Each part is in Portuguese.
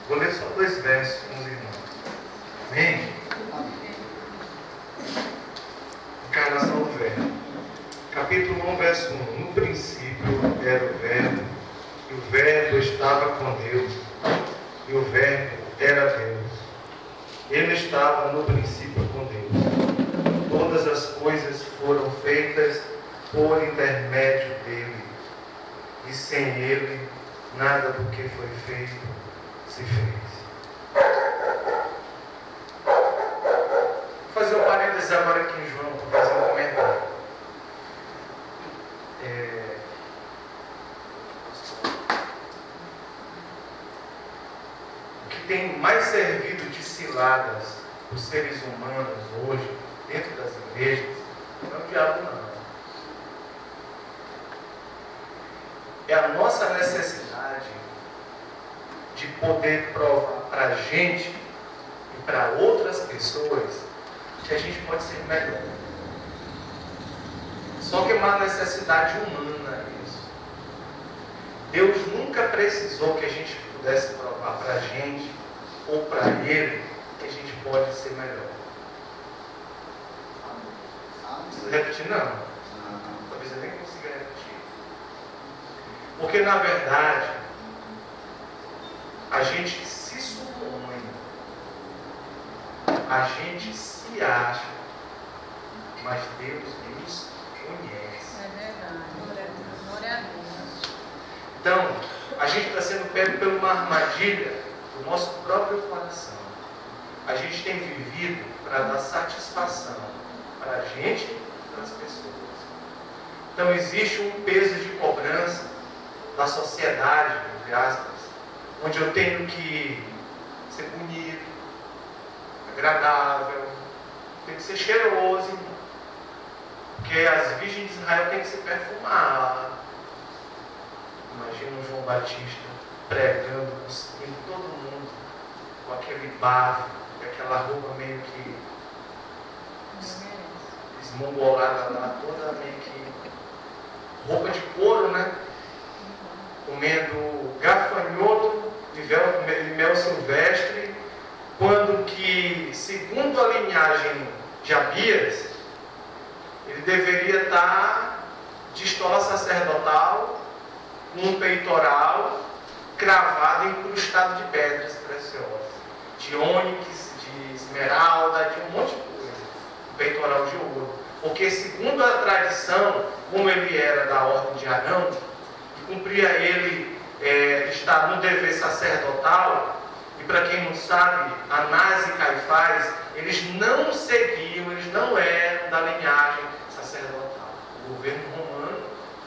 Vou ler só 2 versos com os irmãos. Amém? Encarnação do Verbo. Capítulo 1, verso 1. No princípio era o Verbo, e o Verbo estava com Deus, e o Verbo era Deus. Ele estava no princípio com Deus. Todas as coisas foram feitas por intermédio dele, e sem ele nada do que foi feito se fez. Vou fazer um parênteses agora aqui em João, para fazer um comentário. O que tem mais servido de ciladas para os seres humanos hoje, dentro das igrejas, não é o diabo não. É a nossa necessidade de poder provar para a gente e para outras pessoas que a gente pode ser melhor. Só que é uma necessidade humana isso. Deus nunca precisou que a gente pudesse provar para a gente ou para Ele que a gente pode ser melhor. Não precisa repetir não. Talvez eu nem consiga repetir. Porque na verdade a gente se supõe, a gente se acha, mas Deus nos conhece. É verdade. Glória a Deus. Então, a gente está sendo pego por uma armadilha do nosso próprio coração. A gente tem vivido para dar satisfação para a gente e para as pessoas. Então, existe um peso de cobrança da sociedade, entre aspas, onde eu tenho que ser bonito, agradável, tem que ser cheiroso, porque as virgens de Israel têm que se perfumar. Imagina o João Batista pregando, cuspindo todo mundo, com aquele bafo, com aquela roupa meio que esmongolada lá, toda meio que roupa de couro, né? Comendo gafanhoto e mel silvestre, quando que, segundo a linhagem de Abias, ele deveria estar de estola sacerdotal, com um peitoral cravado, incrustado de pedras preciosas, de ônix, de esmeralda, de um monte de coisa, um peitoral de ouro. Porque segundo a tradição, como ele era da ordem de Arão, que cumpria ele estar no dever sacerdotal, e para quem não sabe, Anás e Caifás, eles não seguiam, eles não eram da linhagem sacerdotal. O governo romano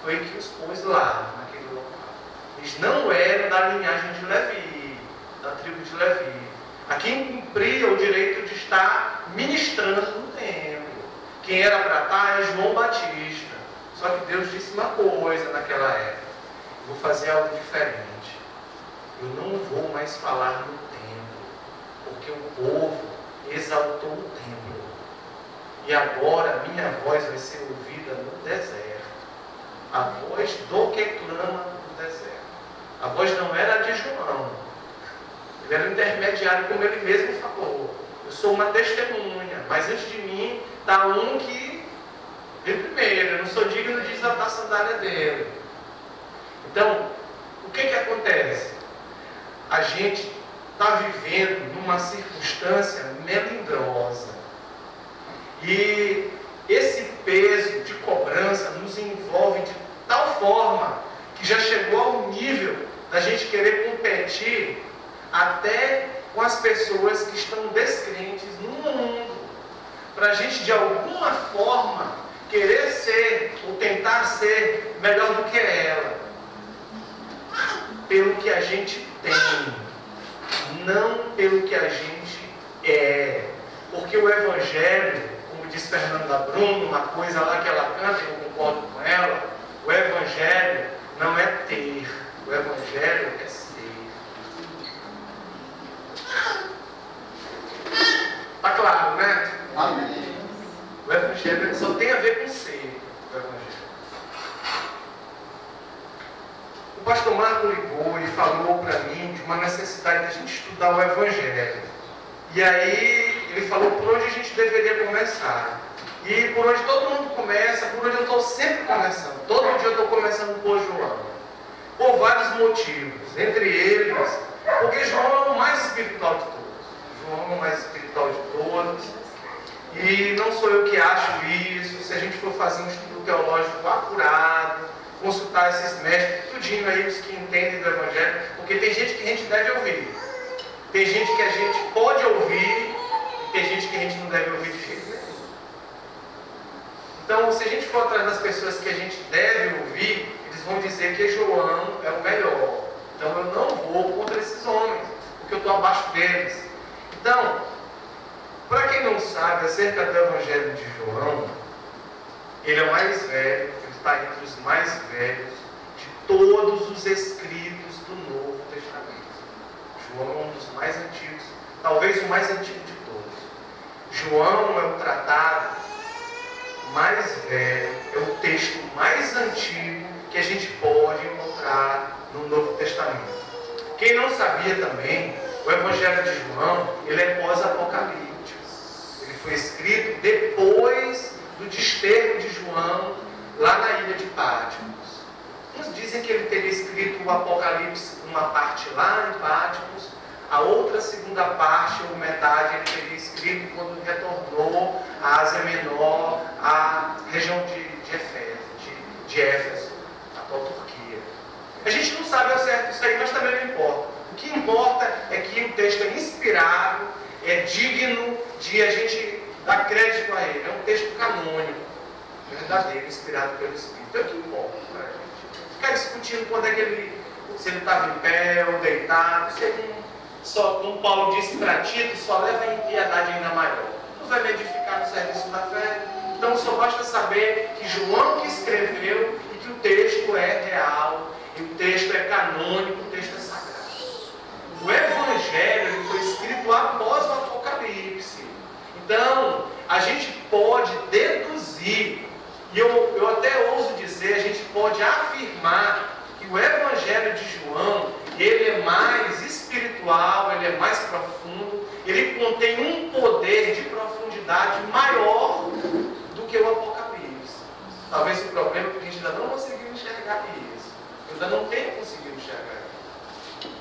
foi que os pôs lá, naquele local. Eles não eram da linhagem de Levi, da tribo de Levi. A quem cumpria o direito de estar ministrando no templo. Quem era para estar é João Batista. Só que Deus disse uma coisa naquela época: vou fazer algo diferente. Eu não vou mais falar no templo, porque o povo exaltou o templo. E agora minha voz vai ser ouvida no deserto. A voz do que clama no deserto. A voz não era a de João. Ele era o intermediário, como ele mesmo falou. Eu sou uma testemunha, mas antes de mim está um que veio primeiro. Eu não sou digno de desatar a sandália dele. Então, o que acontece? A gente está vivendo numa circunstância melindrosa. E esse peso de cobrança nos envolve de tal forma que já chegou ao nível da gente querer competir até com as pessoas que estão descrentes no mundo. Para a gente, de alguma forma, querer ser ou tentar ser melhor do que ela. Pelo que a gente tem, não pelo que a gente é. Porque o Evangelho, como diz Fernanda Bruno, uma coisa lá que ela canta, e eu concordo com ela, o Evangelho não é ter, o Evangelho é ser. Está claro, né? Amém. O Evangelho só tem a ver com ser, o Evangelho. O pastor Marco ligou e falou para mim de uma necessidade de a gente estudar o Evangelho. E aí ele falou por onde a gente deveria começar. E por onde todo mundo começa, por onde eu estou sempre começando. Todo dia eu estou começando por João. Por vários motivos. Entre eles, porque João é o mais espiritual de todos. João é o mais espiritual de todos. E não sou eu que acho isso. Se a gente for fazer um estudo teológico apurado, consultar esses mestres, tudinho aí, os que entendem do Evangelho, porque tem gente que a gente deve ouvir. Tem gente que a gente pode ouvir, e tem gente que a gente não deve ouvir de jeito nenhum. Então, se a gente for atrás das pessoas que a gente deve ouvir, eles vão dizer que João é o melhor. Então, eu não vou contra esses homens, porque eu estou abaixo deles. Então, para quem não sabe acerca do Evangelho de João, ele é o mais velho, ele está entre os mais velhos de todos os escritos do Novo Testamento. João é um dos mais antigos, talvez o mais antigo de todos. João é o tratado mais velho, é o texto mais antigo que a gente pode encontrar no Novo Testamento. Quem não sabia também, o Evangelho de João, ele é pós-apocalíptico. Ele foi escrito depois do desterro de João lá na ilha de Patmos. Uns dizem que ele teria escrito o Apocalipse, uma parte lá em Patmos, a outra segunda parte, ou metade, ele teria escrito quando retornou à Ásia Menor, à região de Éfeso, a atual Turquia. A gente não sabe ao certo isso aí, mas também não importa. O que importa é que o texto é inspirado, é digno de a gente dar crédito a ele. É um texto canônico, verdadeiro, inspirado pelo Espírito. É o que importa para a gente. Ficar discutindo quando é que se ele estava em pé ou deitado, como Paulo disse para Tito, só leva a impiedade ainda maior. Não vai me edificar no serviço da fé. Então só basta saber que João que escreveu e que o texto é real, e o texto é canônico, o texto é sagrado. O Evangelho foi escrito após o Apocalipse. Então, a gente pode deduzir, e eu até ouso dizer, a gente pode afirmar que o Evangelho de João, ele é mais espiritual, ele é mais profundo, ele contém um poder de profundidade maior do que o Apocalipse. Talvez o problema é que a gente ainda não conseguiu enxergar isso. Eu ainda não tenho conseguido enxergar.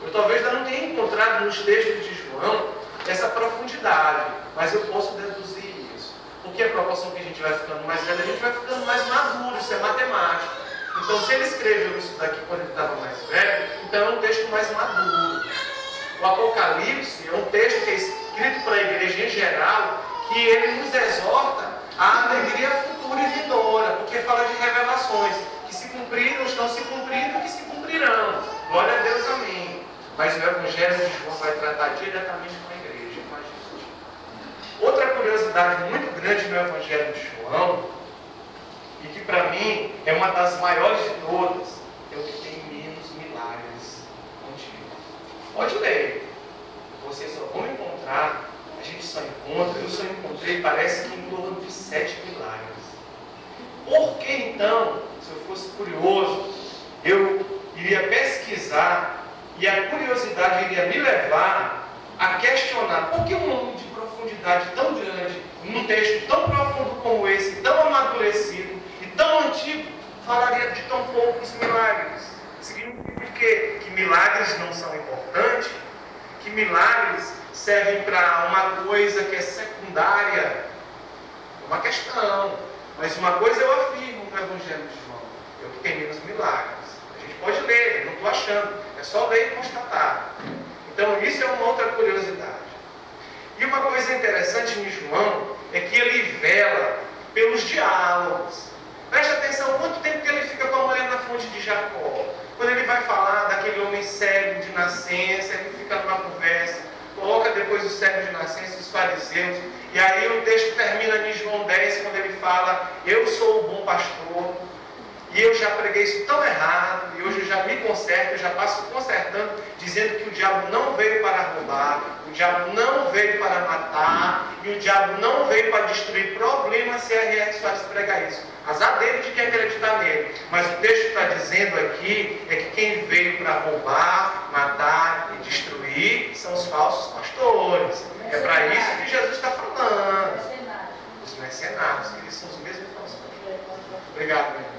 Eu talvez ainda não tenha encontrado nos textos de João essa profundidade, mas eu posso deduzir isso. Porque a proporção que a gente vai ficando mais velho, a gente vai ficando mais maduro, isso é matemático. Então, se ele escreveu isso daqui quando ele estava mais velho, então é um texto mais maduro. O Apocalipse é um texto que é escrito para a igreja em geral, que ele nos exorta à alegria futura e vindoura, porque fala de revelações que se cumpriram, estão se cumprindo e que se cumprirão. Glória a Deus, amém. Mas o Evangelho de João vai tratar diretamente com a igreja, com a gente. Outra curiosidade muito grande no Evangelho de João, e que para mim é uma das maiores de todas, é o que tem menos milagres contidos. Pode ler. Vocês só vão encontrar, a gente só encontra, eu só encontrei, parece que em torno de 7 milagres. Por que então, se eu fosse curioso, eu iria pesquisar e a curiosidade iria me levar a questionar por que um nome de profundidade tão grande, num texto tão profundo como esse, tão amadurecido, tão antigo, falaria de tão poucos milagres. Significa que milagres não são importantes, que milagres servem para uma coisa que é secundária, uma questão. Mas uma coisa eu afirmo no Evangelho de João, é o que tem menos milagres. A gente pode ler, não estou achando, é só ler e constatar. Então isso é uma outra curiosidade. E uma coisa interessante em João é que ele vela pelos diálogos. Preste atenção quanto tempo que ele fica com a mulher na fonte de Jacó. Quando ele vai falar daquele homem cego de nascença, ele fica numa conversa, coloca depois o cego de nascença, os fariseus, e aí o texto termina em João 10, quando ele fala, eu sou o bom pastor. E eu já preguei isso tão errado, e hoje eu já me conserto, eu já passo consertando, dizendo que o diabo não veio para roubar, o diabo não veio para matar, e o diabo não veio para destruir problemas se a R.R. Soares pregar isso. Azar dele de quem acreditar nele. Mas o texto está dizendo aqui é que quem veio para roubar, matar e destruir são os falsos pastores. É para isso que Jesus está falando. Os mercenários, que eles são os mesmos falsos pastores. Obrigado, meu irmão.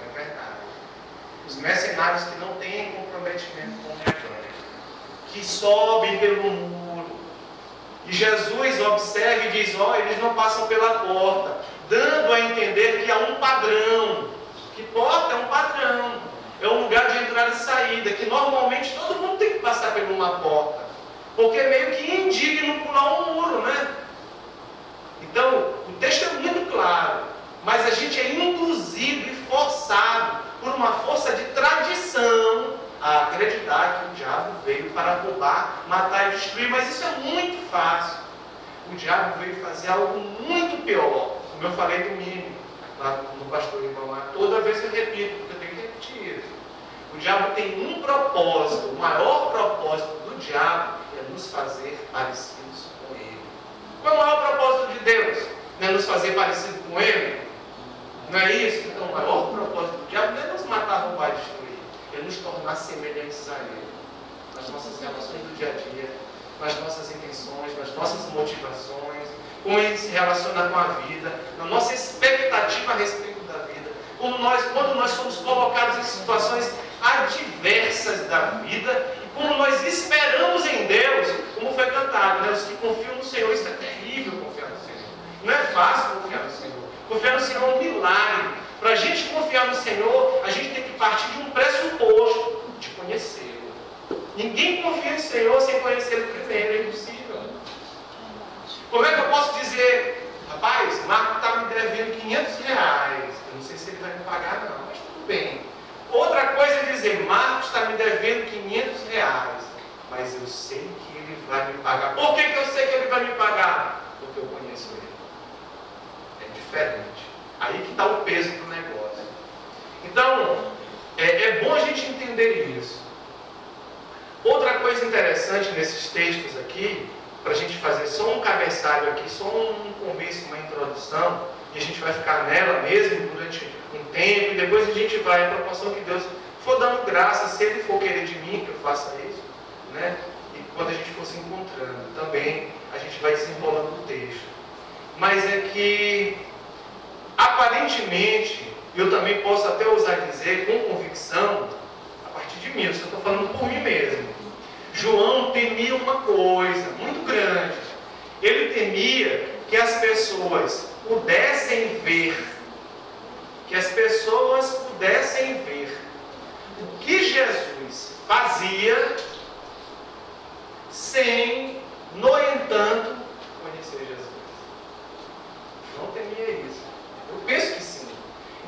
Os mercenários que não têm comprometimento com o rebanho, que sobem pelo muro. E Jesus observa e diz: ó, eles não passam pela porta, dando a entender que há um padrão. Que porta é um padrão, é um lugar de entrada e saída, que normalmente todo mundo tem que passar por uma porta, porque é meio que indigno pular um muro, né? Então, o texto é muito claro, mas a gente é induzido e forçado por uma força de tradição a acreditar que o diabo veio para roubar, matar e destruir. Mas isso é muito fácil. O diabo veio fazer algo muito pior. Como eu falei domingo, lá no pastor irmão lá, toda vez eu repito, porque eu tenho que repetir isso. O diabo tem um propósito, o maior propósito do diabo é nos fazer parecidos com ele. Qual é o maior propósito de Deus? Não é nos fazer parecido com ele? Não é isso? Então, o maior propósito do diabo não é nos matar, roubar e destruir. É nos tornar semelhantes a ele. Nas nossas relações do dia a dia, nas nossas intenções, nas nossas motivações, como ele se relaciona com a vida, na nossa expectativa a respeito da vida. Quando nós somos colocados em situações adversas da vida, e como nós esperamos em Deus, como foi cantado, né? Os que confiam no Senhor, isso é terrível confiar no Senhor. Não é fácil confiar no Senhor. Confiar no Senhor é um milagre. Para a gente confiar no Senhor, a gente tem que partir de um pressuposto de conhecê-lo. Ninguém confia no Senhor sem conhecê-lo primeiro, é impossível. Como é que eu posso dizer, rapaz, Marco está me devendo R$500, eu não sei se ele vai me pagar não, mas tudo bem. Outra coisa é dizer, Marcos está me devendo R$500, mas eu sei que ele vai me pagar. Por que eu sei que ele vai me pagar? Porque eu conheço ele. Diferente. Aí que está o peso do negócio. Então, é bom a gente entender isso. Outra coisa interessante nesses textos aqui, para a gente fazer só um cabeçalho aqui, só um começo, uma introdução, e a gente vai ficar nela mesmo durante um tempo, e depois a gente vai, à proporção que Deus for dando graça, se Ele for querer de mim que eu faça isso, né? E quando a gente for se encontrando, também a gente vai desenrolando o texto. Mas é que aparentemente, eu também posso até ousar dizer com convicção, a partir de mim, eu só estou falando por mim mesmo. João temia uma coisa muito grande. Ele temia que as pessoas pudessem ver, o que Jesus fazia sem, no entanto, conhecer Jesus. João temia isso. Eu penso que sim.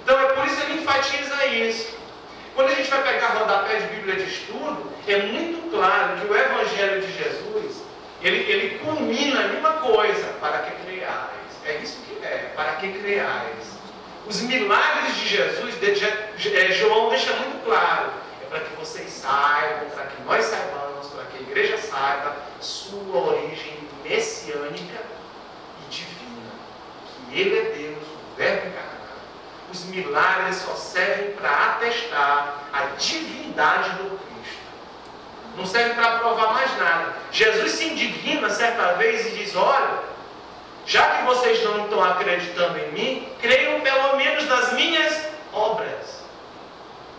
Então é por isso que ele enfatiza isso. Quando a gente vai pegar rodapé de Bíblia de estudo, é muito claro que o Evangelho de Jesus, ele culmina em uma coisa, para que creiais. É isso que é, para que creiais. Os milagres de Jesus, João deixa muito claro, é para que vocês saibam, para que nós saibamos, para que a igreja saiba sua origem messiânica e divina. Que Ele é Deus, o Verbo encarnado. Os milagres só servem para atestar a divindade do Cristo. Não serve para provar mais nada. Jesus se indigna certa vez e diz, olha, já que vocês não estão acreditando em mim, creiam pelo menos nas minhas obras.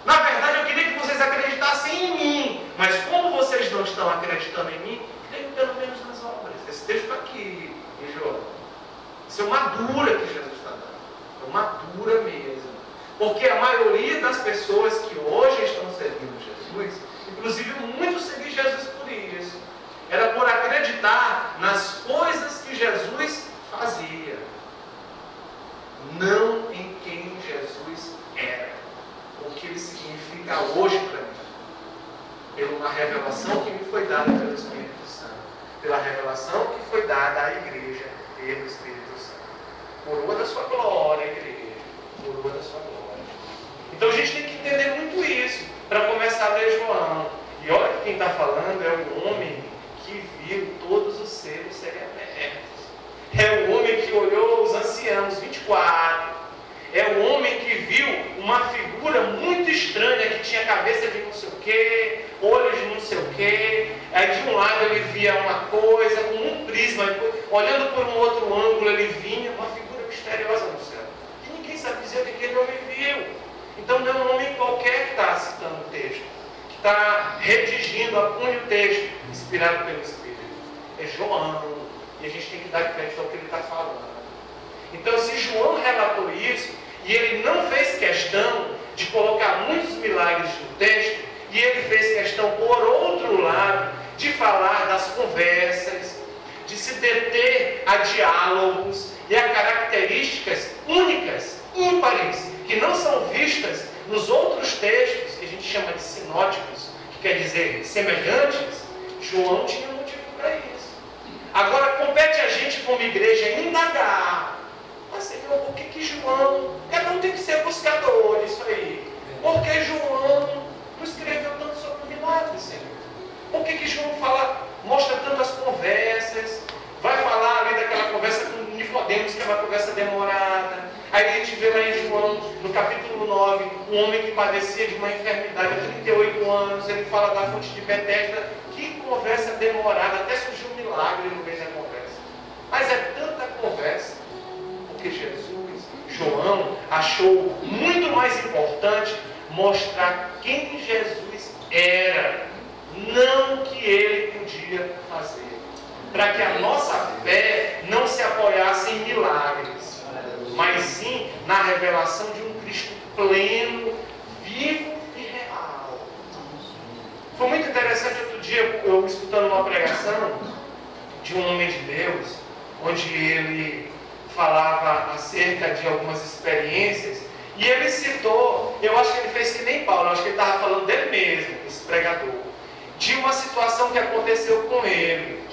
Na verdade, eu queria que vocês acreditassem em mim, mas como vocês não estão acreditando em mim, creiam pelo menos nas obras. Esse texto está aqui, em João. Isso é uma dura que Jesus está dando. É uma dura mesmo. Porque a maioria das pessoas que hoje estão servindo Jesus, inclusive muitos seguem Jesus por isso, era por acreditar nas coisas que Jesus fazia, não em quem Jesus era, o que ele significa hoje para mim, pela uma revelação que me foi dada pelo Espírito Santo, pela revelação que foi dada à igreja pelo Espírito Santo. Coroa da sua glória, igreja, coroa da sua glória. Então a gente tem que entender muito isso para começar a ler João. E olha que quem está falando é o homem que viu todos os selos serem abertos. É o homem que olhou os anciãos, 24. É o homem que viu uma figura muito estranha que tinha cabeça de não sei o quê, olhos de não sei o quê. Aí de um lado ele via uma coisa com um prisma, olhando por um outro ângulo ele vinha uma figura misteriosa no céu. E ninguém sabe dizer o que aquele homem viu. Então não é um homem qualquer que está citando o texto, que está redigindo, apunha o texto, inspirado pelo Espírito. É João. E a gente tem que dar crédito ao que ele está falando. Então, se João relatou isso, e ele não fez questão de colocar muitos milagres no texto, e ele fez questão, por outro lado, de falar das conversas, de se deter a diálogos e a características únicas, ímpares, que não são vistas nos outros textos, que a gente chama de sinóticos, que quer dizer semelhantes. João tinha motivo para isso. Agora, compete a gente, como igreja, indagar. Mas, Senhor, por que João... Cada um tem que ser buscador disso aí. Por que João não escreveu tanto sobre milagres, Senhor? Por que João mostra tantas conversas? Vai falar ali daquela conversa com Nicodemos, que é uma conversa demorada. Aí a gente vê lá em João, no capítulo 9, um homem que padecia de uma enfermidade há 38 anos. Ele fala da fonte de Betesda. Que conversa demorada, até surgiu um milagre no meio da conversa. Mas é tanta conversa, porque João achou muito mais importante mostrar quem Jesus era, não o que ele podia fazer. Para que a nossa fé não se apoiasse em milagres, mas sim na revelação de um Cristo pleno, vivo e real. Foi muito interessante outro dia, eu escutando uma pregação de um homem de Deus, onde ele falava acerca de algumas experiências, e ele citou, eu acho que ele fez que nem Paulo, eu acho que ele estava falando dele mesmo, esse pregador, de uma situação que aconteceu com ele,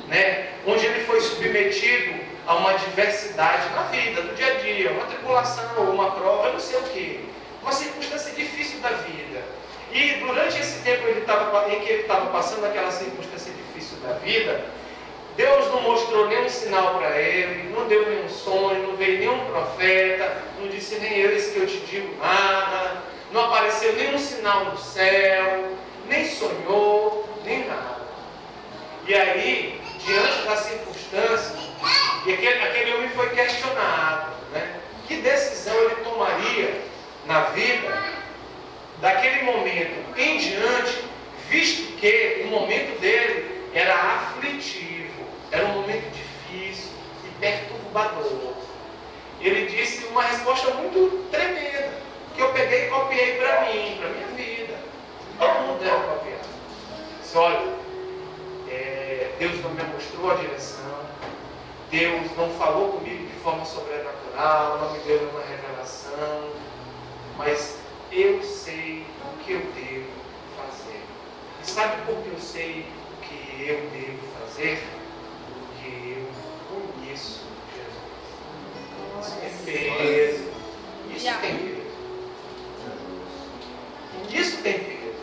né, onde ele foi submetido a uma adversidade na vida, do dia a dia, uma tribulação, uma prova, eu não sei o que, uma circunstância difícil da vida. E durante esse tempo em que ele estava passando aquela circunstância difícil da vida, Deus não mostrou nenhum sinal para ele, não deu nenhum sonho, não veio nenhum profeta, não disse nem eles que eu te digo nada, não apareceu nenhum sinal no céu, nem sonhou, nem nada. E aí, diante da circunstância, e aquele homem foi questionado, né? Que decisão ele tomaria na vida daquele momento em diante, visto que o momento dele era aflitivo, era um momento difícil e perturbador. Ele disse uma resposta muito tremenda, que eu peguei e copiei para mim, para minha vida. Todo mundo deve copiar. Disse, olha, Deus não me mostrou a direção, Deus não falou comigo de forma sobrenatural, não me deu nenhuma revelação, mas eu sei o que eu devo fazer. E sabe por que eu sei o que eu devo fazer? Porque eu conheço Jesus. Isso tem peso. Isso tem peso. Isso tem peso.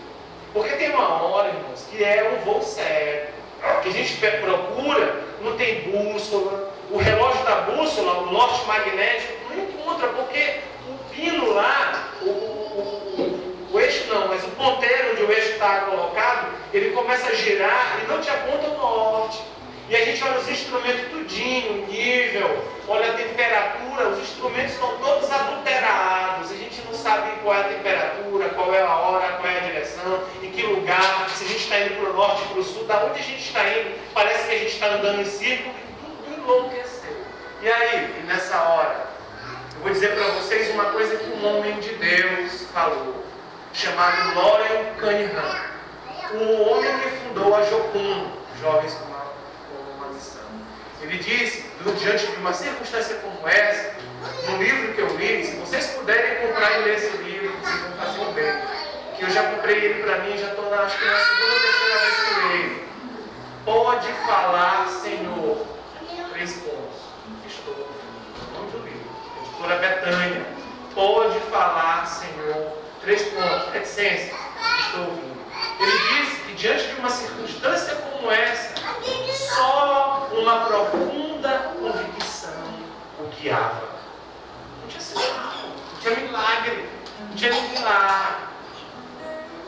Porque tem uma hora, irmãos, que é um voo sério. Que a gente procura, não tem bússola. O relógio da bússola, o norte magnético, não encontra, porque o pino lá, o eixo não, mas o ponteiro onde o eixo está colocado, ele começa a girar e não te aponta o norte. E a gente olha os instrumentos tudinho, o nível, olha a temperatura, os instrumentos estão todos adulterados. A gente não sabe qual é a temperatura, qual é a hora, qual é a direção, em que lugar, se a gente está indo para o norte, para o sul, da onde a gente está indo, parece que a gente está andando em círculo, e tudo enlouqueceu. E aí, nessa hora, eu vou dizer para vocês uma coisa que um homem de Deus falou, chamado Loren Cunningham, o homem que fundou a Jocum, Jovens com uma Missão. Ele disse, diante de uma circunstância como essa, no livro que eu li, se vocês puderem comprar e ler esse livro, vocês vão fazer um bem. Que eu já comprei ele para mim, já estou acho que na segunda ou terceira vez que leio. Pode falar, Senhor. 3 pontos. Estou. O nome do livro. Editora Betânia. pode falar, Senhor? 3 pontos. Reticência. Estou ouvindo. Ele diz que diante de uma circunstância como essa, só uma profunda convicção o guiava. Não tinha sinal, não tinha milagre, não tinha ninguém lá.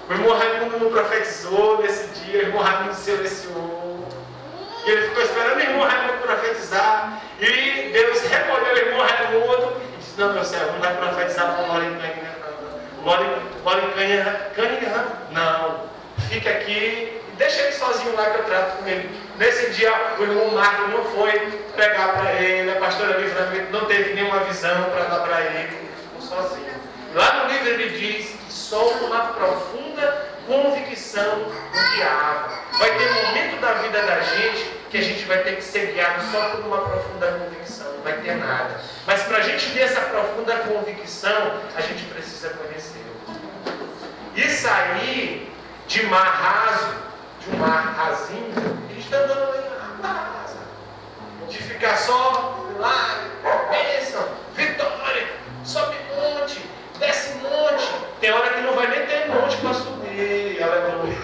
O irmão Raimundo não profetizou nesse dia, o irmão Raimundo silenciou. E ele ficou esperando o irmão Raimundo profetizar. E Deus recolheu o irmão Raimundo e disse: não, meu céu, não vai profetizar para o Loren Cunningham, não. Fica aqui e deixa ele sozinho lá que eu trato com ele. Nesse dia, o irmão Marco não foi pregar para ele, a pastora Livramento não teve nenhuma visão para dar para ele, ele ficou sozinho. Lá no livro ele diz que só uma profunda convicção o guiava. Vai ter um momento da vida da gente que a gente vai ter que ser guiado só por uma profunda convicção, não vai ter nada. Mas para a gente ter essa profunda convicção, a gente precisa conhecê-lo. E sair de mar raso, de um mar rasinho, a gente está andando em água rasa. De ficar só lá, bênção, vitória, sobe monte, desce monte. Tem hora que não vai nem ter monte para subir, aleluia.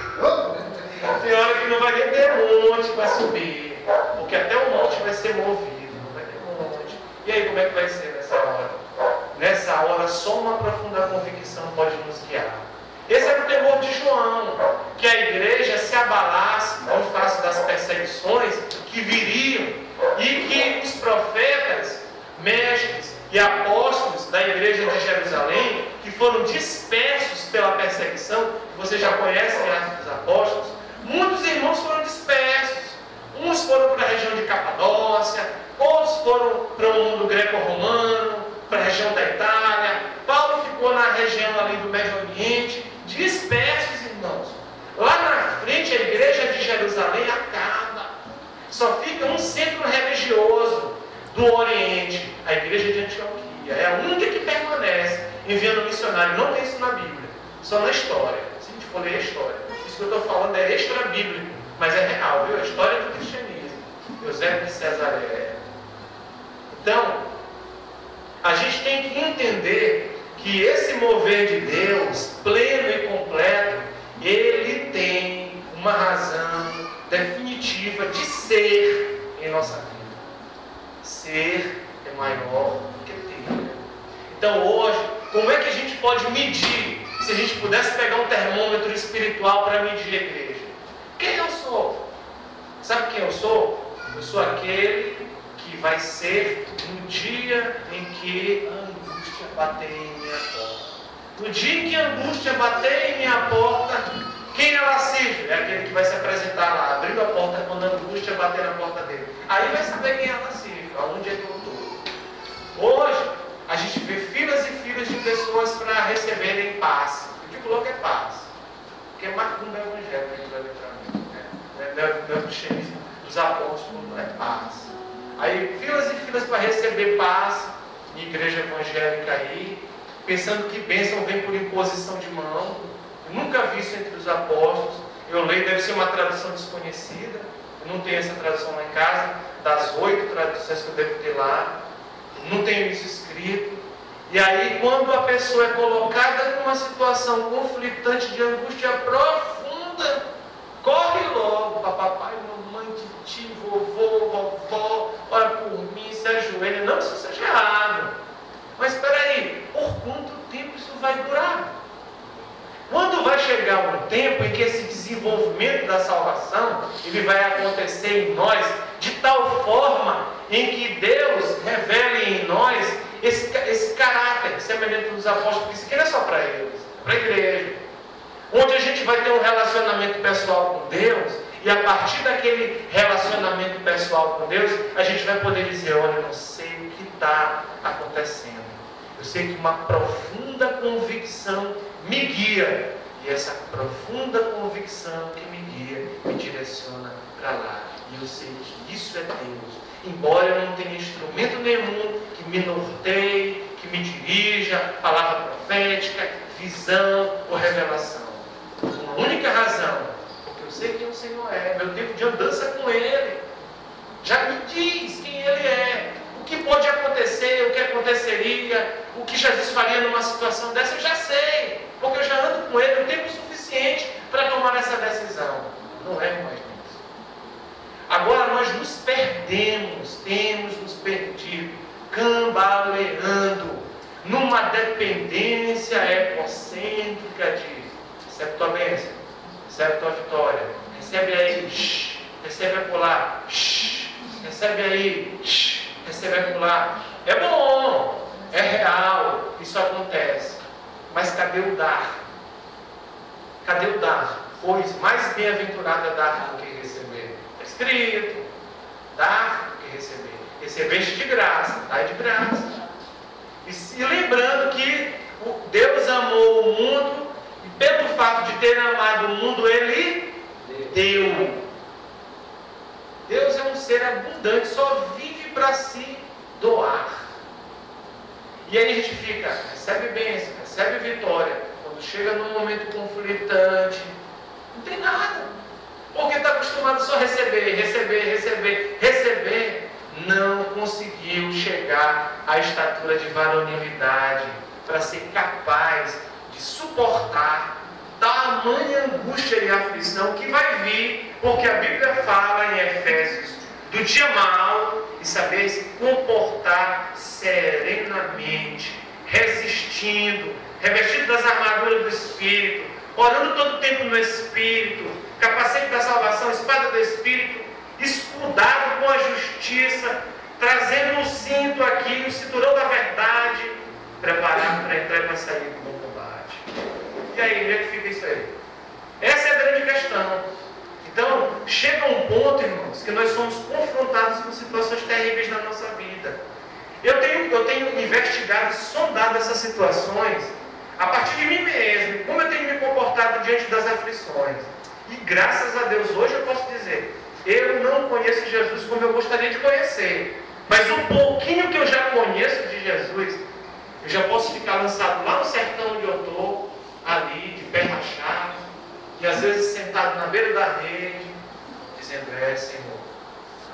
Tem hora que não vai nem ter monte para subir, porque até o monte vai ser movido, não vai ter monte. E aí, como é que vai ser nessa hora? Nessa hora, só uma profunda convicção pode nos guiar. Esse era o temor de João, que a igreja se abalasse ao face das perseguições que viriam e que os profetas, mestres e apóstolos da igreja de Jerusalém, que foram dispersos pela perseguição, que vocês já conhecem Atos dos Apóstolos, muitos irmãos foram dispersos. Uns foram para a região de Capadócia, outros foram para o mundo greco-romano, para a região da Itália. Paulo ficou na região ali do Médio Oriente, dispersos, irmãos. Lá na frente, a igreja de Jerusalém acaba. Só fica um centro religioso do Oriente, a igreja de Antioquia. É a única que permanece enviando missionário. Não tem isso na Bíblia, só na história. Se a gente for ler a história, isso que eu estou falando é extra-bíblico, mas é real, viu? A história do cristianismo. Eusébio de Cesareia. Então, a gente tem que entender que esse mover de Deus, pleno e completo, ele tem uma razão definitiva de ser em nossa vida. Ser é maior do que ter. Então hoje, como é que a gente pode medir, se a gente pudesse pegar um termômetro espiritual para medir a igreja? Quem eu sou? Sabe quem eu sou? Eu sou aquele que vai ser no dia em que a angústia bater em minha porta. No dia em que a angústia bater em minha porta, quem ela seja? É aquele que vai se apresentar lá, abrindo a porta quando a angústia bater na porta dele. Aí vai saber quem ela seja, aonde é que eu estou. Hoje, a gente vê filas e filas de pessoas para receberem paz. Eu digo logo é paz, porque é macumba evangélico que vai entrar. Não é o cristianismo dos apóstolos, não é paz. Aí filas e filas para receber paz em igreja evangélica aí, pensando que bênção vem por imposição de mão. Eu nunca vi isso entre os apóstolos. Eu leio, deve ser uma tradução desconhecida. Eu não tenho essa tradução lá em casa, das 8 traduções que eu devo ter lá. Eu não tenho isso escrito. E aí, quando a pessoa é colocada numa situação conflitante de angústia profunda, corre logo para papai, mamãe, tio, vovô, vovó, ora por mim, se ajoelha. Não que isso seja errado. Mas espera aí, por quanto tempo isso vai durar? Quando vai chegar um tempo em que esse desenvolvimento da salvação, ele vai acontecer em nós de tal forma em que Deus revele em nós esse caráter semelhante dos apóstolos, porque isso aqui não é só para eles, é para a igreja. Onde a gente vai ter um relacionamento pessoal com Deus, e a partir daquele relacionamento pessoal com Deus, a gente vai poder dizer: olha, eu não sei o que está acontecendo. Eu sei que uma profunda convicção me guia. E essa profunda convicção que me guia, me direciona para lá. E eu sei que isso é Deus. Embora eu não tenha instrumento nenhum que me norteie, que me dirija, palavra profética, visão ou revelação. Uma única razão, porque eu sei quem o Senhor é, meu tempo de andança com Ele já me diz quem Ele é, o que pode acontecer, o que aconteceu aconteceria, o que Jesus faria numa situação dessa, eu já sei, porque eu já ando com Ele o tempo suficiente para tomar essa decisão. Não é, irmãos? Agora nós nos perdemos, temos nos perdido, cambaleando numa dependência egocêntrica de recebe tua bênção, recebe tua vitória, recebe aí, recebe acolá, recebe aí, recebe acolá. É bom, é real, isso acontece. Mas cadê o dar? Cadê o dar? Pois mais bem-aventurado é dar do que receber. Está escrito, dar do que receber. Recebeste de graça, dai de graça. E lembrando que Deus amou o mundo, e pelo fato de ter amado o mundo, Ele deu. Deus é um ser abundante, só vive para si doar. E aí a gente fica, recebe bênção, recebe vitória. Quando chega num momento conflitante, não tem nada. Porque está acostumado só a receber, não conseguiu chegar à estatura de varonilidade para ser capaz de suportar tamanha angústia e aflição que vai vir, porque a Bíblia fala em Efésios do dia mau e saber se comportar serenamente, resistindo, revestido das armaduras do Espírito, orando todo o tempo no Espírito, capacete da salvação, espada do Espírito, escudado com a justiça, trazendo o cinto aqui, o cinturão da verdade, preparado para entrar e para sair do bom combate. E aí, como é que fica isso aí? Essa é a grande questão. Então, chega um ponto, irmãos, que nós somos confrontados com situações terríveis na nossa vida. Eu tenho investigado e sondado essas situações a partir de mim mesmo, como eu tenho me comportado diante das aflições. E graças a Deus, hoje eu posso dizer, eu não conheço Jesus como eu gostaria de conhecer. Mas o pouquinho que eu já conheço de Jesus, eu já posso ficar lançado lá no sertão onde eu estou, ali, de pé rachado, e às vezes sentado na beira da rede, dizendo, Senhor,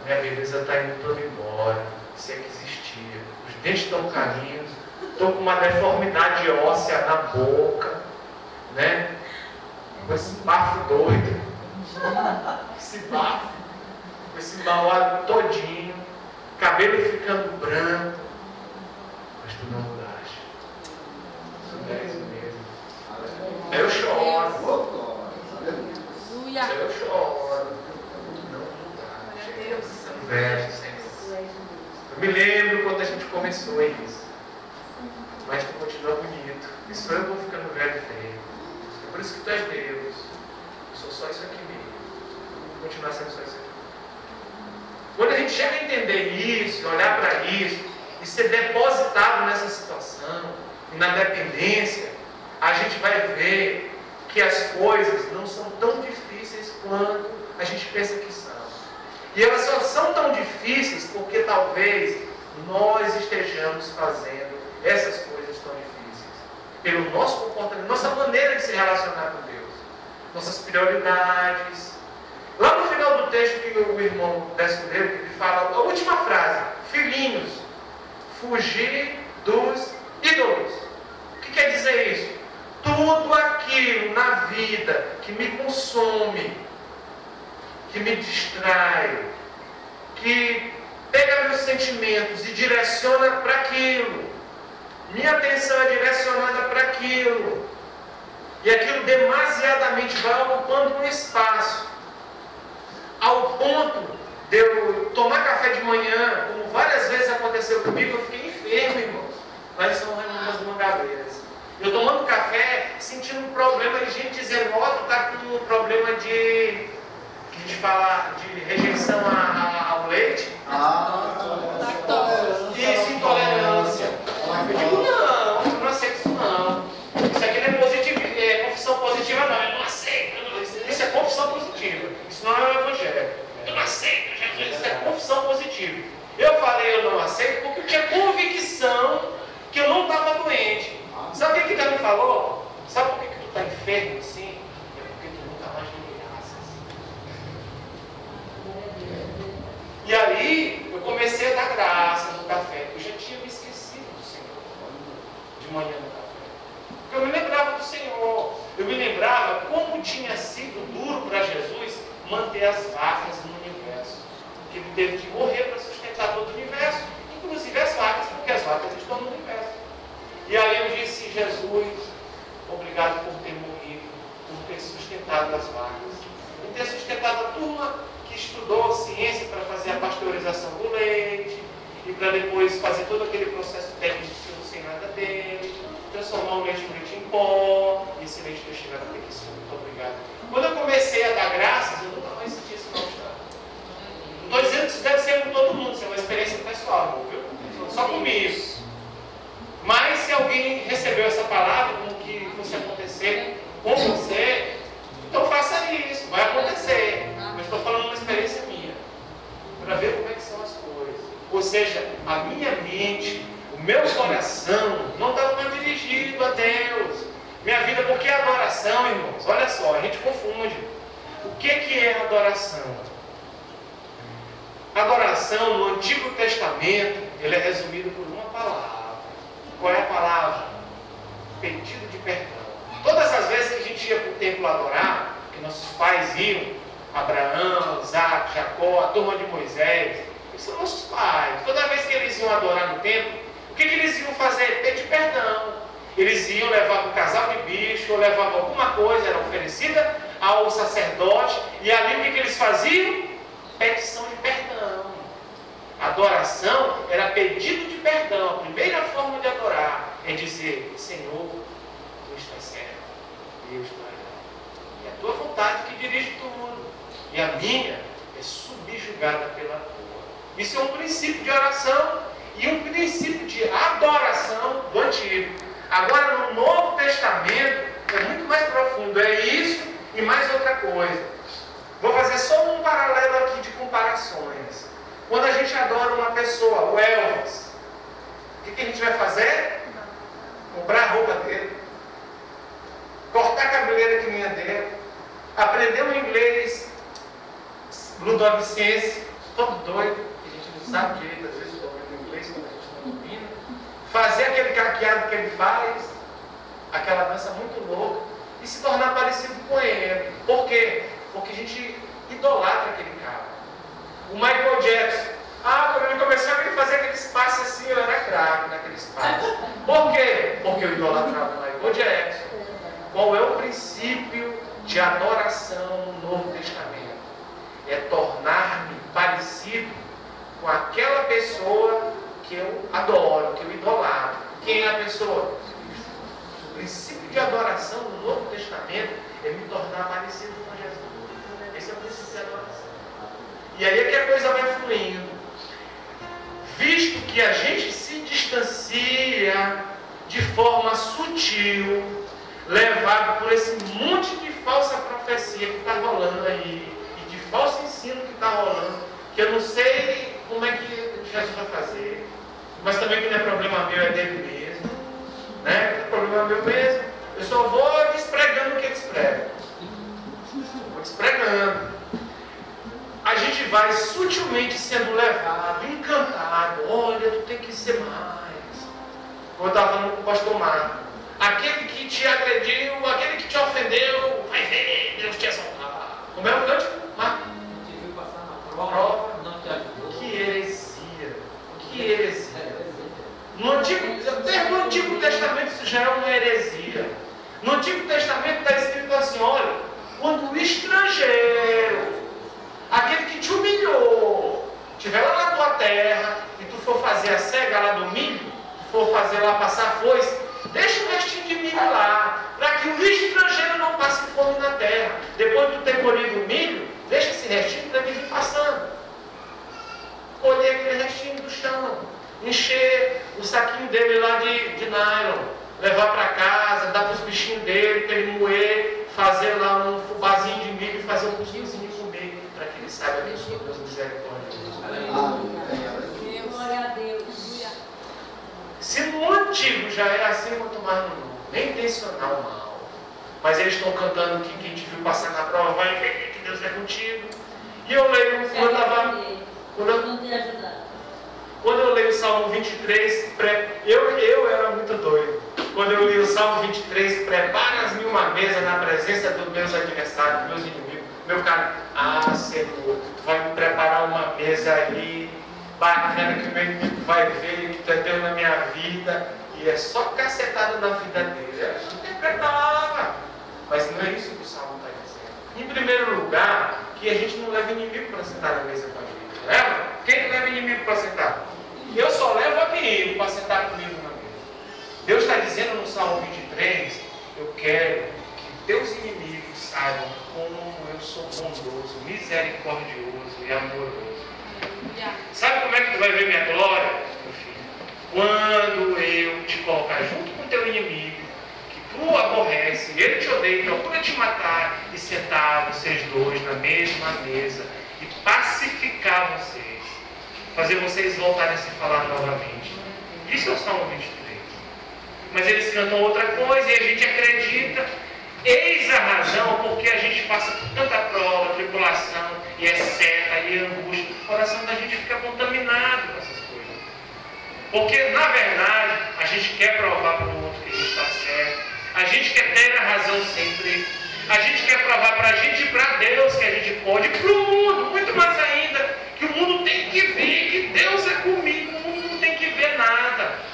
a minha beleza está indo toda embora, se é que existia. Os dentes estão caindo, estou com uma deformidade óssea na boca, né? Com esse bafo doido, esse bafo, com esse mau hálito todinho, cabelo ficando branco, mas tu não mudaste. Tu és o mesmo. Aí eu choro. Aí eu choro. Não mudaste. Veste, Senhor. Eu me lembro quando a gente começou isso. Mas tu continua bonito. E só eu vou ficando velho e feio. É por isso que tu és Deus. Eu sou só isso aqui mesmo. Vou continuar sendo só isso aqui. Quando a gente chega a entender isso, olhar para isso, e ser depositado nessa situação, e na dependência, a gente vai ver que as coisas não são tão difíceis quanto a gente pensa que são. E elas só são tão difíceis porque talvez nós estejamos fazendo essas coisas tão difíceis. Pelo nosso comportamento, nossa maneira de se relacionar com Deus, nossas prioridades. Lá no final do texto que o irmão Décio leu, ele fala a última frase: filhinhos, fugir dos ídolos. O que quer dizer isso? Tudo aquilo na vida que me consome, que me distrai, que pega meus sentimentos e direciona para aquilo. Minha atenção é direcionada para aquilo. E aquilo demasiadamente vai ocupando um espaço. Ao ponto de eu tomar café de manhã, como várias vezes aconteceu comigo, eu fiquei enfermo, irmãos. Lá em São Raimundo das Mangabeiras. Eu tomando café, sentindo um problema, e gente dizendo, tu está com um problema de, que a gente fala, de rejeição ao leite. Isso, intolerância. Eu digo, não aceito isso não. Isso aqui não é positivo, é confissão positiva não, eu não aceito. Isso é confissão positiva, isso não é o evangelho. Eu não aceito, Jesus, isso é confissão positiva. Eu falei eu não aceito porque eu tinha convicção que eu não estava doente. Sabe o que ele me falou? Sabe por que tu está enfermo assim? É porque tu nunca mais deu graças. E aí eu comecei a dar graça no café. Eu já tinha me esquecido do manter as vacas no universo. Porque ele teve que morrer para sustentar todo o universo, inclusive as vacas, porque as vacas estão no universo. E aí eu disse: Jesus, obrigado por ter morrido, por ter sustentado as vacas, por ter sustentado a turma que estudou ciência para fazer a pasteurização do leite, e para depois fazer todo aquele processo técnico que eu não sei nada dele, transformar o leite em pó, e esse leite ter chegado até aqui. Muito obrigado. Quando eu comecei a dar graças, eu nunca mais senti esse mal-estar. Não estou dizendo que isso deve ser com todo mundo, isso é uma experiência pessoal, viu? Só comigo. Mas se alguém recebeu essa palavra, como que fosse acontecer com você, então faça isso, vai acontecer. Mas estou falando uma experiência minha, para ver como é que são as coisas. Ou seja, a minha mente, o meu coração não estava mais dirigido a Deus. Minha vida, porque é adoração, irmãos? Olha só, a gente confunde. O que é adoração? Adoração no Antigo Testamento, ele é resumido por uma palavra. Qual é a palavra? Pedido de perdão. Todas as vezes que a gente ia para o templo adorar, que nossos pais iam, Abraão, Isaac, Jacó, a turma de Moisés, eles são nossos pais. Toda vez que eles iam adorar no templo, o que eles iam fazer? Pedir perdão. Eles iam levar um casal de bicho, ou levavam alguma coisa, era oferecida ao sacerdote, e ali o que eles faziam? Petição de perdão. Adoração era pedido de perdão. A primeira forma de adorar é dizer: Senhor, tu estás certo, eu estou errado. E a tua vontade que dirige tudo, e a minha é subjugada pela tua. Isso é um princípio de oração e um princípio de adoração do Antigo. Agora, no Novo Testamento, é muito mais profundo. É isso e mais outra coisa. Vou fazer só um paralelo aqui de comparações. Quando a gente adora uma pessoa, o Elvis, o que a gente vai fazer? Comprar a roupa dele, cortar a cabeleira que nem a dele, aprender o inglês ludovicense, todo doido, que a gente não sabe direito, às vezes, o inglês quando a gente não domina, fazer aquele caqueado que ele faz, aquela dança muito louca, e se tornar parecido com ele. Por quê? Porque a gente idolatra aquele cara. O Michael Jackson, quando ele começou a fazer aquele espaço assim, eu era craque naquele espaço. Por quê? Porque eu idolatrava o Michael Jackson. Qual é o princípio de adoração no Novo Testamento? É tornar-me parecido com aquela pessoa que eu adoro, que eu idolatro. Quem é a pessoa? O princípio de adoração no Novo Testamento é me tornar parecido com Jesus. Esse é o princípio de adoração. E aí é que a coisa vai fluindo. Visto que a gente se distancia de forma sutil, levado por esse monte de falsa profecia que está rolando aí, e de falso ensino que está rolando, que eu não sei como é que Jesus vai fazer, mas também que não é problema meu, é dele mesmo, né? Não é problema meu mesmo. Eu só vou despregando o que eles pregam. Vou despregando. A gente vai sutilmente sendo levado, encantado. Olha, tu tem que ser mais. Como eu estava falando com o pastor Marco. Aquele que te agrediu, aquele que te ofendeu, vai ver, Deus te exaltar. Como é o cântico, Marco? Não te viu passar na Prova. não te ajudou. Que heresia. Que heresia. No Antigo Testamento isso já é uma heresia. No Antigo Testamento está escrito assim: olha, quando o estrangeiro, aquele que te humilhou, estiver lá na tua terra, e tu for fazer a cega lá do milho, for fazer lá passar a foice, deixa o restinho de milho lá, para que o estrangeiro não passe fome na terra. Depois de tu ter colhido o milho, deixa esse restinho para ele vir passando. Colher aquele restinho do chão, encher o saquinho dele lá de nylon, levar para casa, dar para os bichinhos dele, para ele moer, fazer lá um fubazinho de milho e fazer um cuscuzinho de comer, para que ele saiba que eu sou Deus misericordioso. Glória a Deus. Se no Antigo já era assim, quanto mais no Novo. Nem intencional mal. Mas eles estão cantando que quem te viu passar na prova vai ver que Deus é contigo. E eu leio, quando eu leio o Salmo 23, eu era muito doido. Quando eu li o Salmo 23, prepara-me uma mesa na presença dos meus adversários, meus inimigos. Meu cara, Senhor, tu vai me preparar uma mesa aí, bacana, que o meu inimigo vai ver que tu é Deus na minha vida, e é só cacetada na vida dele. Eu interpretava. Mas não é isso que o Salmo está dizendo. Em primeiro lugar, que a gente não leva inimigo para sentar na mesa com a gente. Leva? Quem leva inimigo para sentar? Eu só levo amigo para sentar comigo na mesa. Deus está dizendo no Salmo 23, eu quero que teus inimigos saibam como eu sou bondoso, misericordioso e amoroso. Sabe como é que tu vai ver minha glória, meu filho? Quando eu te colocar junto com teu inimigo, que tu aborrece, ele te odeia, procura te matar, e sentar vocês dois na mesma mesa e pacificar vocês, fazer vocês voltarem a se falar novamente. Isso é o Salmo 23. Mas eles cantam outra coisa e a gente acredita. Eis a razão porque a gente passa por tanta prova, tribulação, e é seta, e é angústia. O coração da gente fica contaminado com essas coisas. Porque, na verdade, a gente quer provar para o outro que a gente está certo. A gente quer ter a razão sempre. A gente quer provar para a gente e para Deus que a gente pode. E para o mundo, muito mais ainda, que o mundo tem que ver que Deus é comigo. O mundo não tem que ver nada.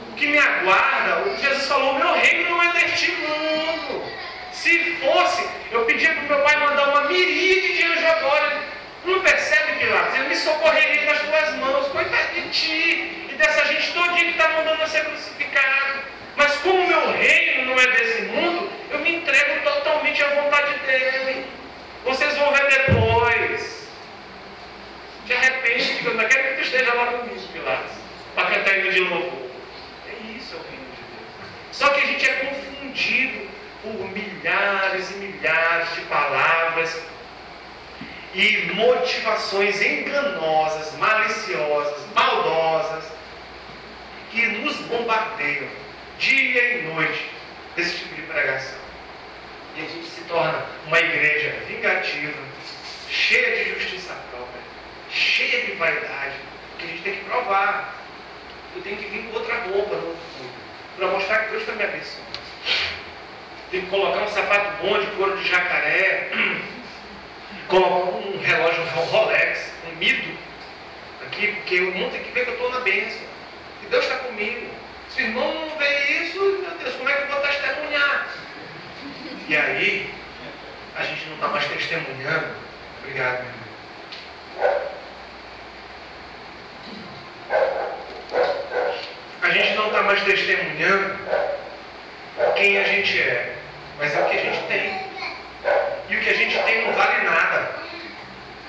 O que me aguarda, o que Jesus falou, meu reino não é deste mundo. Se fosse, eu pedia para o meu pai mandar uma miríade de anjo agora. Não percebe, Pilatos? Ele me socorreria nas tuas mãos. Coitado de ti e dessa gente todinha que está mandando eu ser crucificado. Mas como meu reino não é desse mundo, eu me entrego totalmente à vontade dele. Vocês vão ver depois. Te arrepende, eu não quero que tu esteja lá comigo, Pilatos, para cantar hino de louvor. Isso é o reino de Deus. Só que a gente é confundido por milhares e milhares de palavras e motivações enganosas, maliciosas, maldosas, que nos bombardeiam dia e noite desse tipo de pregação. E a gente se torna uma igreja vingativa, cheia de justiça própria, cheia de vaidade, que a gente tem que provar. Eu tenho que vir com outra roupa no futuro, para mostrar que Deus está me abençoando. Tem que colocar um sapato bom de couro de jacaré, colocar um relógio Rolex, um Mido, aqui, porque o mundo tem que ver que eu estou na bênção. E Deus está comigo. Se o irmão não vê isso, meu Deus, como é que eu vou testemunhar? E aí, a gente não está mais testemunhando. Obrigado, meu irmão. A gente não está mais testemunhando quem a gente é, mas é o que a gente tem. E o que a gente tem não vale nada.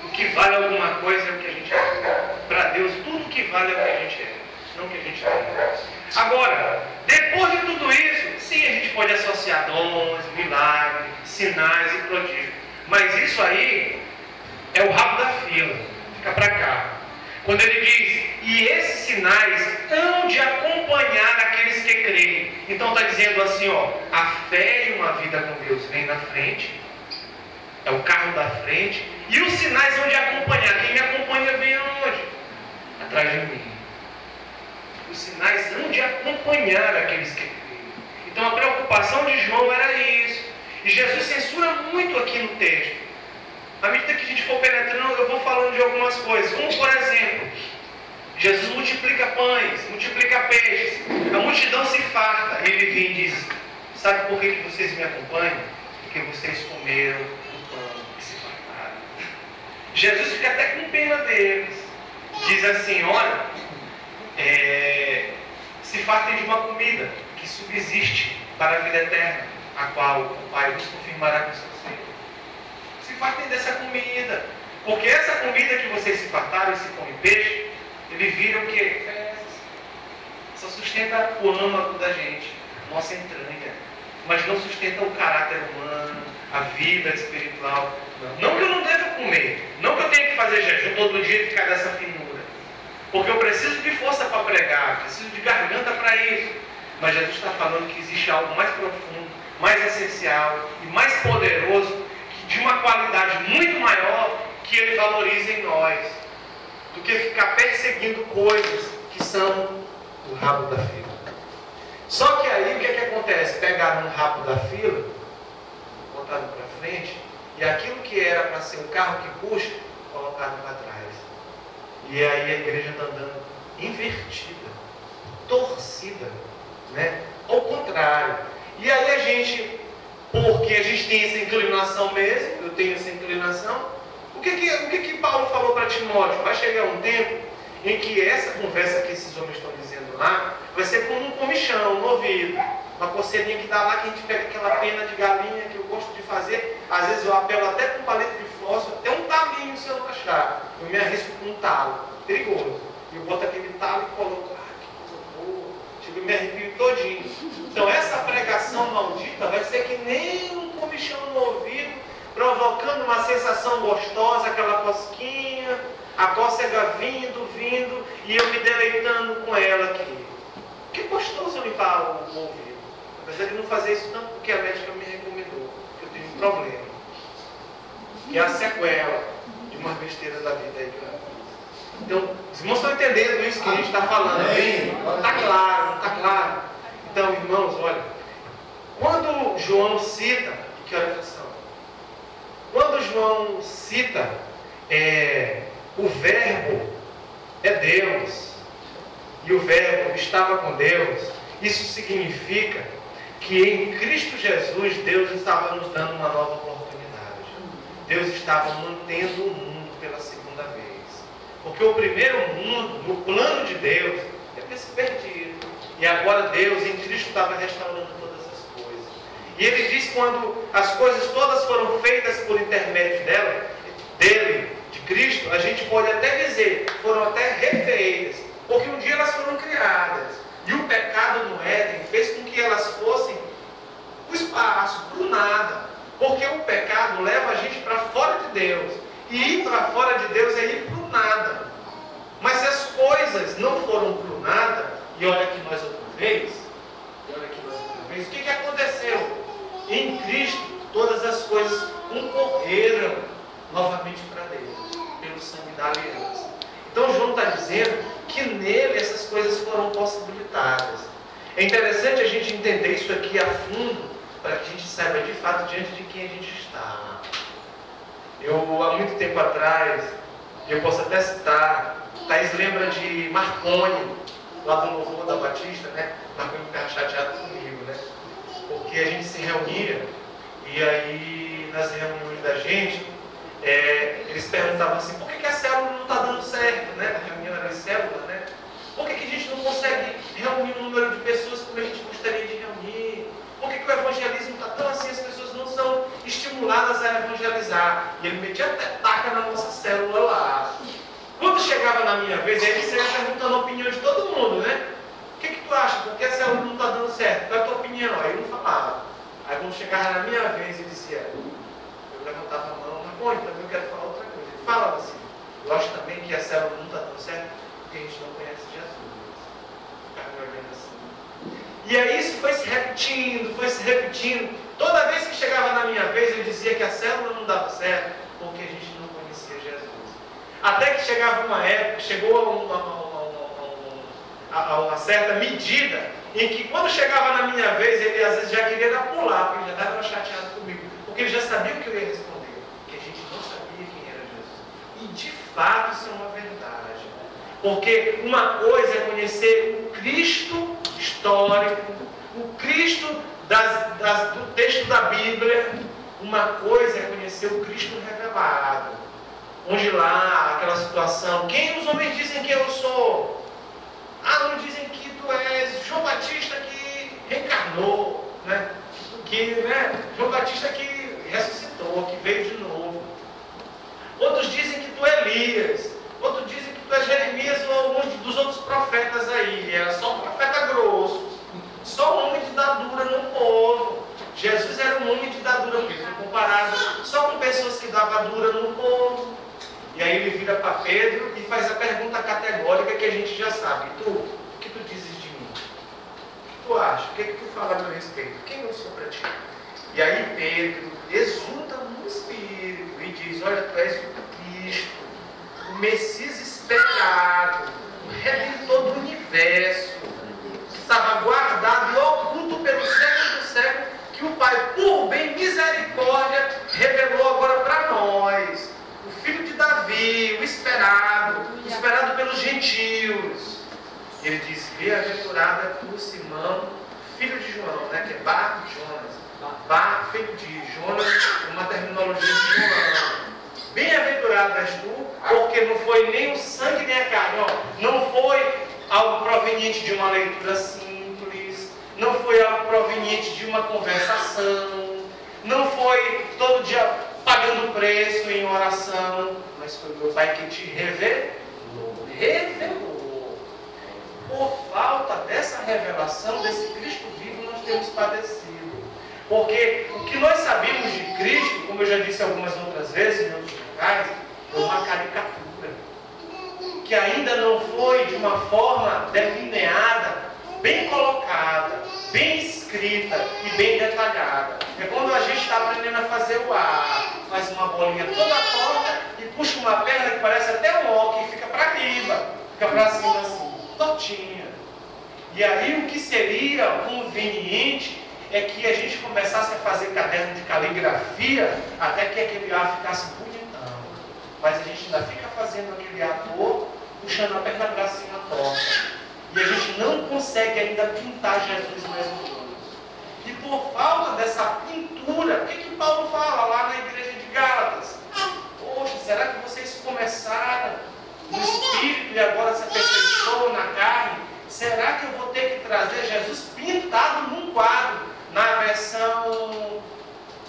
O que vale alguma coisa é o que a gente é. Para Deus, tudo que vale é o que a gente é, não o que a gente tem. Agora, depois de tudo isso, sim, a gente pode associar dons, milagres, sinais e prodígios. Mas isso aí é o rabo da fila. Fica para cá. Quando ele diz, e esses sinais hão de acompanhar aqueles que creem. Então está dizendo assim, ó, a fé e uma vida com Deus vem na frente, é o carro da frente, e os sinais hão de acompanhar. Quem me acompanha vem aonde? Atrás de mim. Os sinais hão de acompanhar aqueles que creem. Então a preocupação de João era isso. E Jesus censura muito aqui no texto. À medida que a gente for penetrando, eu vou falando de algumas coisas. Como, por exemplo, Jesus multiplica pães, multiplica peixes. A multidão se farta. Ele vem e diz, sabe por que vocês me acompanham? Porque vocês comeram o pão e se fartaram. Jesus fica até com pena deles. Diz assim, olha, se fartem de uma comida que subsiste para a vida eterna, a qual o Pai nos confirmará com seu seio. Se fartem dessa comida, porque essa comida que vocês se fartaram, esse pão e peixe, ele vira o quê? Só sustenta o âmago da gente, nossa entranha, mas não sustenta o caráter humano, a vida espiritual. Não que eu não deva comer, não que eu tenha que fazer jejum todo dia e ficar dessa finura, porque eu preciso de força para pregar, preciso de garganta para isso. Mas Jesus está falando que existe algo mais profundo, mais essencial e mais poderoso, de uma qualidade muito maior, que ele valoriza em nós, do que ficar perseguindo coisas que são o rabo da fila. Só que aí o que acontece? Pegaram o rabo da fila, botaram para frente E aquilo que era para ser um carro que puxa, colocado para trás. E aí a igreja está andando invertida, torcida, né? Ao contrário. E aí a gente, porque a gente tem essa inclinação mesmo, eu tenho essa inclinação, o que Paulo falou para Timóteo? Vai chegar um tempo em que essa conversa que esses homens estão dizendo lá, vai ser como um comichão no ouvido. Uma coceirinha que dá lá, que a gente pega aquela pena de galinha que eu gosto de fazer. Às vezes eu apelo até com palito de fósforo, até um talinho se eu não achar. Eu me arrisco com um talo, perigoso. E eu boto aquele talo e coloco, que coisa boa. Chego e me arrepio todinho. Então essa pregação maldita vai ser que nem um comichão no ouvido, provocando uma sensação gostosa, aquela cosquinha, a cócega vindo, e eu me deleitando com ela aqui. Que gostoso limpar o ouvido. Apesar de não fazer isso tanto porque a médica me recomendou, que eu tenho um problema. Que é a sequela de uma besteira da vida aí. Então, os irmãos estão entendendo isso que a gente está falando. Não está claro, não está claro. Então, irmãos, olha, quando João cita, que oração? Quando João cita o verbo é Deus, e o verbo estava com Deus, isso significa que em Cristo Jesus, Deus estava nos dando uma nova oportunidade. Deus estava mantendo o mundo pela segunda vez. Porque o primeiro mundo, no plano de Deus, é ter se perdido. E agora Deus, em Cristo, estava restaurando todas as coisas. E ele diz que quando as coisas todas foram feitas por intermédio dele, de Cristo, a gente pode até dizer, foram até refeitas. Porque um dia elas foram criadas. E o pecado no Éden fez com que elas fossem o espaço, para o nada. Porque o pecado leva a gente para fora de Deus. E ir para fora de Deus é ir para o nada. Mas se as coisas não foram para o nada, e olha aqui nós outra vez, o que aconteceu? Em Cristo, todas as coisas concorreram novamente para Deus, pelo sangue da aliança. Então João está dizendo que nele essas coisas foram possibilitadas. É interessante a gente entender isso aqui a fundo, para que a gente saiba de fato diante de quem a gente está. Eu, há muito tempo atrás, eu posso até citar, Thaís lembra de Marconi, lá do louvor da Batista, né? Marconi ficava chateado comigo, né? Porque a gente se reunia, e aí nas reuniões da gente, eles perguntavam assim, por que a célula não está dando certo, né? A reunião era em célula, né? Por que a gente não consegue reunir o número de pessoas como a gente gostaria de reunir? Por que o evangelismo está tão assim, as pessoas não são estimuladas a evangelizar? E ele metia até taca na nossa célula lá. Quando chegava na minha vez, aí ele saía perguntando a opinião de todo mundo, né? O que tu acha? Por que a célula não está dando certo? Qual é a tua opinião? Aí eu não falava. Aí quando chegava na minha vez, ele dizia, eu levantava a mão, mas bom, também eu quero falar outra coisa. Ele falava assim, eu acho também que a célula não está dando certo porque a gente não conhece Jesus. Ficava me olhando assim. E aí isso foi se repetindo. Toda vez que chegava na minha vez, ele dizia que a célula não dava certo porque a gente não conhecia Jesus. Até que chegava uma época, chegou a uma certa medida, em que quando chegava na minha vez, ele às vezes já queria pular, porque ele já estava chateado comigo, porque ele já sabia o que eu ia responder, que a gente não sabia quem era Jesus. E de fato isso é uma verdade. Porque uma coisa é conhecer o Cristo histórico, o Cristo do texto da Bíblia, uma coisa é conhecer o Cristo revelado. Onde lá, aquela situação, quem os homens dizem que eu sou? Ah, não dizem que tu és João Batista que reencarnou, né? João Batista que ressuscitou, que veio de novo. Outros dizem que tu é Elias, outros dizem que tu é Jeremias ou alguns dos outros profetas aí. Era só um profeta grosso, só um homem de dadura no povo. Jesus era um homem de dadura, porque foi comparado só com pessoas que davam dura no povo. E aí ele vira para Pedro e faz a pergunta categórica que a gente já sabe. Tu, o que tu dizes de mim? O que tu acha? O que tu fala a meu respeito? Quem eu sou para ti? E aí Pedro exulta no Espírito e diz, olha, tu és o Cristo, o Messias esperado, o Redentor do Universo, estava guardado e oculto pelo século do século, que o Pai, por bem misericórdia, revelou agora Ele diz, bem-aventurada por Simão, filho de João, né? Que é Bar Jonas. Bar, filho de Jonas, uma terminologia de João. Bem-aventurado és tu, porque não foi nem o sangue nem a carne, ó. Não foi algo proveniente de uma leitura simples, não foi algo proveniente de uma conversação, não foi todo dia pagando preço em oração, mas foi meu Pai que te revelou. Por falta dessa revelação, desse Cristo vivo, nós temos padecido. Porque o que nós sabemos de Cristo, como eu já disse algumas outras vezes em outros locais, é uma caricatura. Que ainda não foi de uma forma delineada, bem colocada, bem escrita e bem detalhada. É quando a gente está aprendendo a fazer o ar, faz uma bolinha toda torta e puxa uma perna que parece até um ó, que fica para riba, fica para cima assim, tortinha. E aí o que seria conveniente é que a gente começasse a fazer caderno de caligrafia até que aquele ar ficasse bonitão. Mas a gente ainda fica fazendo aquele ar todo, puxando a perna para cima torta. E a gente não consegue ainda pintar Jesus mais nos olhos. E por falta dessa pintura, o que Paulo fala lá na igreja de Gálatas? Poxa, será que vocês começaram no Espírito e agora se aperfeiçoam na carne? Será que eu vou ter que trazer Jesus pintado num quadro? Na versão,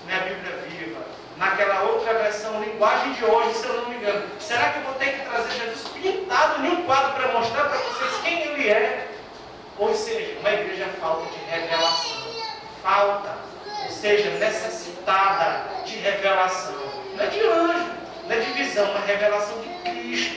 na Bíblia Viva, naquela outra versão, linguagem de hoje, se eu não me engano. Será que eu vou ter que trazer Jesus pintado em um quadro para mostrar para vocês quem Ele é? Ou seja, uma igreja falta de revelação. Falta, ou seja, necessitada de revelação. Não é de anjo, não é de visão, uma revelação de Cristo.